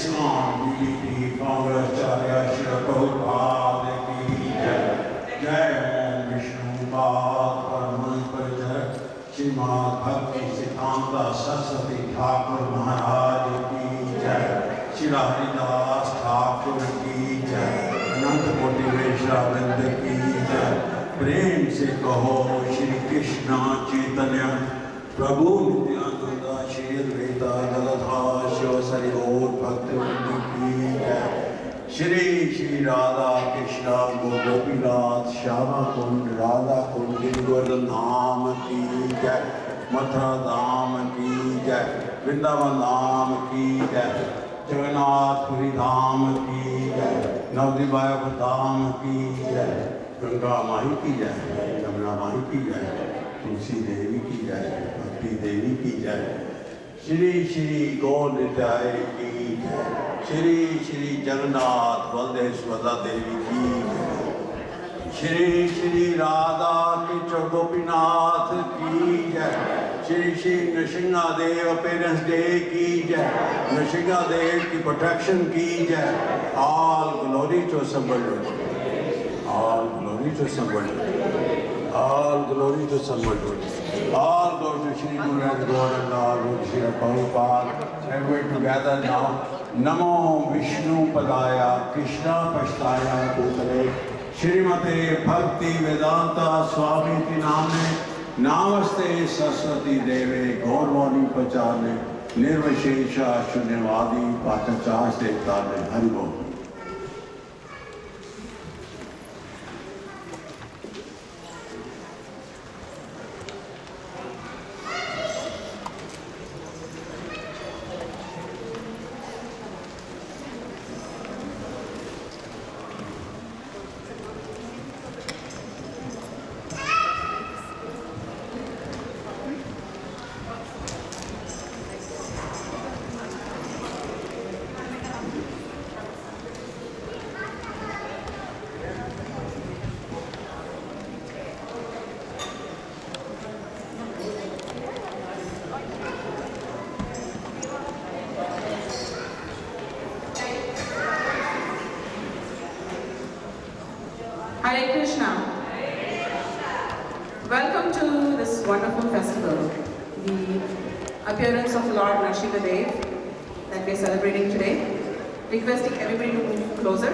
Iskcon DDT Congress Charya Shri Prabhupada Ki Jai. Jai Om Vishnu Pad Paraman Parajay Srimad Bhakti Siddhanta Saraswati Thakur Maharaj Ki Jai. Shri Haridas Thakur Ki Jai. Ananta Koti Vaishnav Vrinda Ki Jai. प्रेम से कहो श्री कृष्ण चैतन्य प्रभु नित्यानंद श्री अद्वैता गदाधर शिव गौर भक्तवृंद की जय। श्री श्री राधा कृष्ण गोपीनाथ श्यामा कुंड राधा कुंड गिरिवर्धन धाम की जय। मथुरा धाम की जय। वृंदावन धाम की जय। जगन्नाथपुरी धाम की जय। नवद्वीप धाम की जय। गंगा माई की जय। यमुना माई की जय। तुलसी देवी की जय। भक्ति देवी की जय। श्री श्री गौर निताय की जय। श्री श्री जगन्नाथ बलदेव सुभद्रा देवी की जय। श्री श्री राधा कृष्ण गोपीनाथ की जय। श्री श्री नृसिंहा देव पेरेंट्स डे की जय। नृसिंहा देव की प्रोटेक्शन की जय। All glory to somebody. All glory to somebody. All glory to somebody. All glory to Shri Guru and God and Lord Shri Prabhupada. Everybody together now. Namo Vishnu Padaya Krishna Pashtaya Putale Shrimate Bhakti Vedanta Swamiti Namne Namaste Saraswati Deve Gaurvani Pachane Nirvashesha Shunyavadi Pachachas Devtane Haribol. Hare Krishna. Welcome to this wonderful festival, the appearance of Lord Nrasimma that we are celebrating today. Requesting everybody to move closer.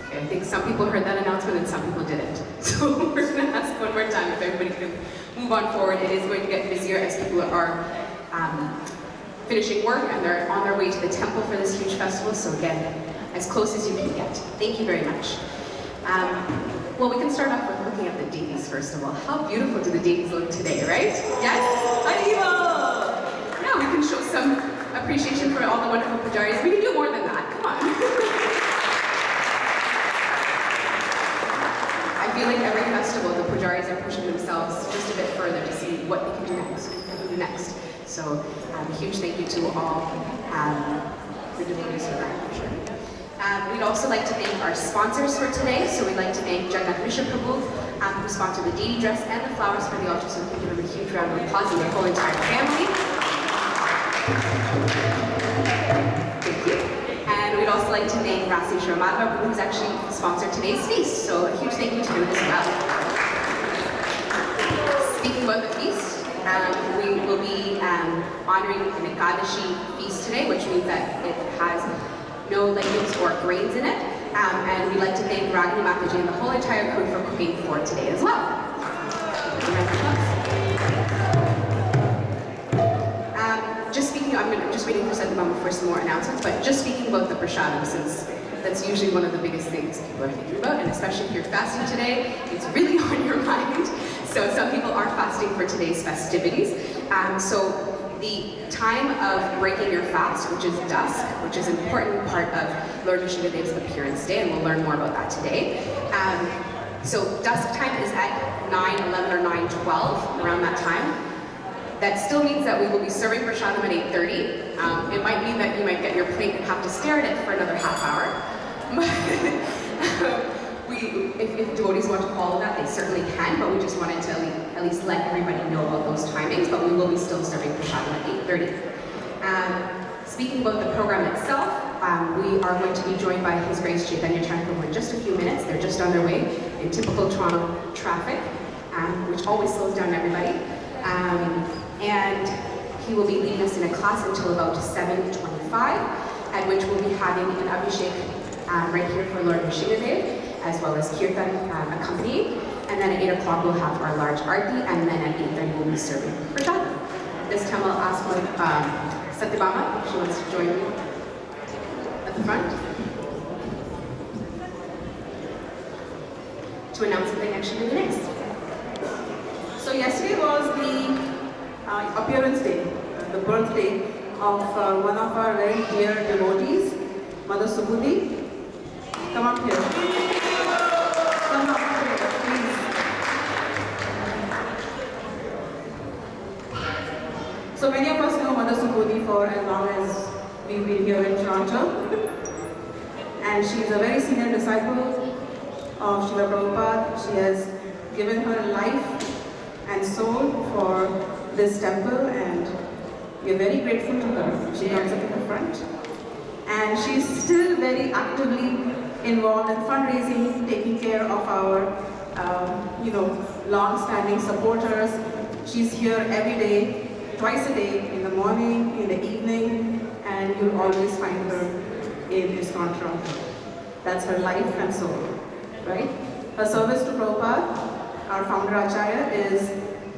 I think some people heard that announcement and some people didn't. So we're going to ask one more time if everybody can move on forward. It is going to get busier as people are finishing work and they're on their way to the temple for this huge festival. So again, as close as you can get. Thank you very much. Well, we can start off with looking at the deities first of all. How beautiful do the deities look today, right? Yes? Haribo! Yeah, we can show some appreciation for all the wonderful pujaris. We can do more than that. Come on. I feel like every festival, the pujaris are pushing themselves just a bit further to see what they can do next. So, huge thank you to all the devotees for that, for sure. We'd also like to thank our sponsors for today. So we'd like to thank Nrasimma Prabhu, who sponsored the deity dress and the flowers for the altar. So we can give him a huge round of applause and their whole entire family. Thank you. And we'd also like to thank Nrasimma, who's actually sponsored today's feast. So a huge thank you to him as well. Speaking about the feast, we will be honoring an Ekadashi feast today, which means that it has no legumes or grains in it. And we'd like to thank Ragini Mataji and the whole entire crew for cooking for today as well. I'm just waiting for Sadhguru for some more announcements, but just speaking about the prasadam, since that's usually one of the biggest things people are thinking about, and especially if you're fasting today, it's really on your mind. So some people are fasting for today's festivities. So the time of breaking your fast, which is dusk, which is an important part of Lord Nrasimma's appearance day, and we'll learn more about that today. So dusk time is at 9:11 or 9:12, around that time. That still means that we will be serving prasadam at 8:30. It might mean that you might get your plate and have to stare at it for another half hour. If devotees want to follow that, they certainly can, but we just wanted to at least let everybody know about those timings, but we will be still serving prasadam at 8:30. Speaking about the program itself, we are going to be joined by His Grace Chaitanya Chaitanya in just a few minutes. They're just on their way in typical Toronto traffic, which always slows down everybody. And he will be leading us in a class until about 7:25, at which we'll be having an abhishek right here for Lord Nrasimma, as well as kirtan accompanying. And then at 8 o'clock we'll have our large arti, and then at 8:30 we'll be serving prasadam. This time I'll ask Satyabama if she wants to join me at the front to announce something actually really nice. So yesterday was the appearance day, the birthday of one of our very dear devotees, Mother Subhuti. Come up here. Come up here, please. So many of us know Mother Subhuti for as long as we've been here in Toronto. And she's a very senior disciple of Srila Prabhupada. She has given her life and soul for this temple, and we're very grateful to her. She comes up in the front. And she's still very actively involved in fundraising, taking care of our, long-standing supporters. She's here every day, twice a day, in the morning, in the evening, and you'll always find her in Iskcon Toronto. That's her life and soul, right? Her service to Prabhupada, our founder Acharya, is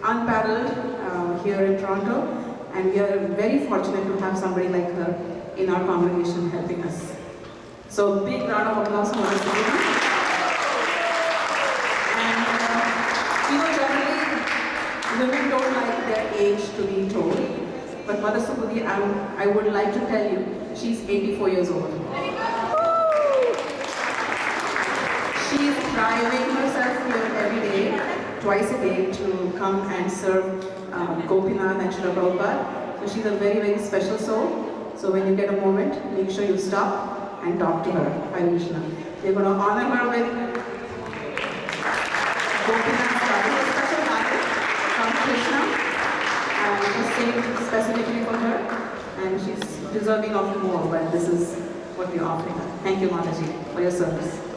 unparalleled here in Toronto, and we are very fortunate to have somebody like her in our congregation helping us. So big round of applause for Mother Subhuti. And generally women don't like their age to be told, but Mother Subhuti, I would like to tell you, she's 84 years old. She's driving herself here every day, twice a day, to come and serve Gopinath and Srila Prabhupada. So she's a very, very special soul. So when you get a moment, make sure you stop and talk to her. Hare Krishna. We're going to honor her with Gopinath's special ballad from Krishna, and just saved specifically for her. And she's deserving of more, but this is what we're offering her. Thank you, Mataji, for your service.